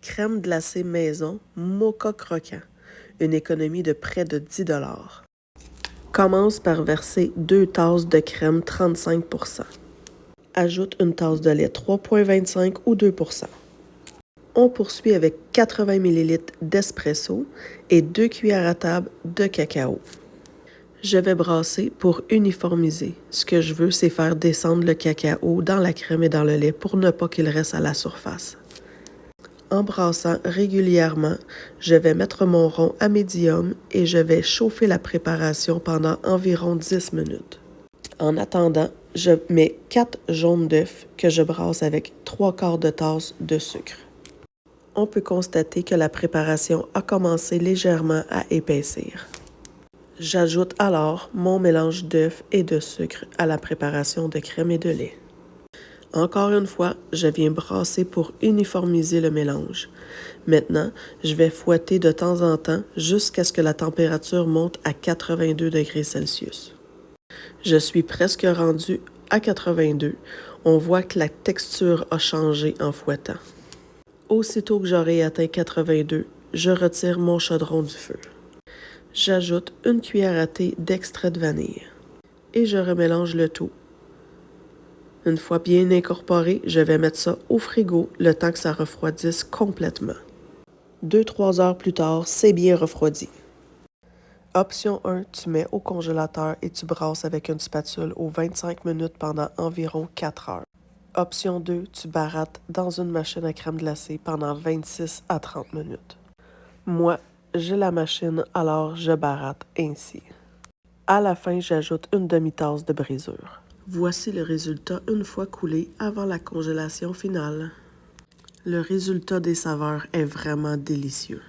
Crème glacée maison, moka croquant. Une économie de près de 10 $. Commence par verser 2 tasses de crème 35%. Ajoute une tasse de lait 3,25 ou 2%. On poursuit avec 80 ml d'espresso et 2 cuillères à table de cacao. Je vais brasser pour uniformiser. Ce que je veux, c'est faire descendre le cacao dans la crème et dans le lait pour ne pas qu'il reste à la surface. En brassant régulièrement, je vais mettre mon rond à médium et je vais chauffer la préparation pendant environ 10 minutes. En attendant, je mets 4 jaunes d'œufs que je brasse avec 3/4 de tasse de sucre. On peut constater que la préparation a commencé légèrement à épaissir. J'ajoute alors mon mélange d'œufs et de sucre à la préparation de crème et de lait. Encore une fois, je viens brasser pour uniformiser le mélange. Maintenant, je vais fouetter de temps en temps jusqu'à ce que la température monte à 82 degrés Celsius. Je suis presque rendu à 82. On voit que la texture a changé en fouettant. Aussitôt que j'aurai atteint 82, je retire mon chaudron du feu. J'ajoute une cuillère à thé d'extrait de vanille et je remélange le tout. Une fois bien incorporé, je vais mettre ça au frigo le temps que ça refroidisse complètement. 2-3 heures plus tard, c'est bien refroidi. Option 1, tu mets au congélateur et tu brasses avec une spatule aux 25 minutes pendant environ 4 heures. Option 2, tu barattes dans une machine à crème glacée pendant 26 à 30 minutes. Moi, j'ai la machine, alors je baratte ainsi. À la fin, j'ajoute une demi-tasse de brisure. Voici le résultat une fois coulé avant la congélation finale. Le résultat des saveurs est vraiment délicieux.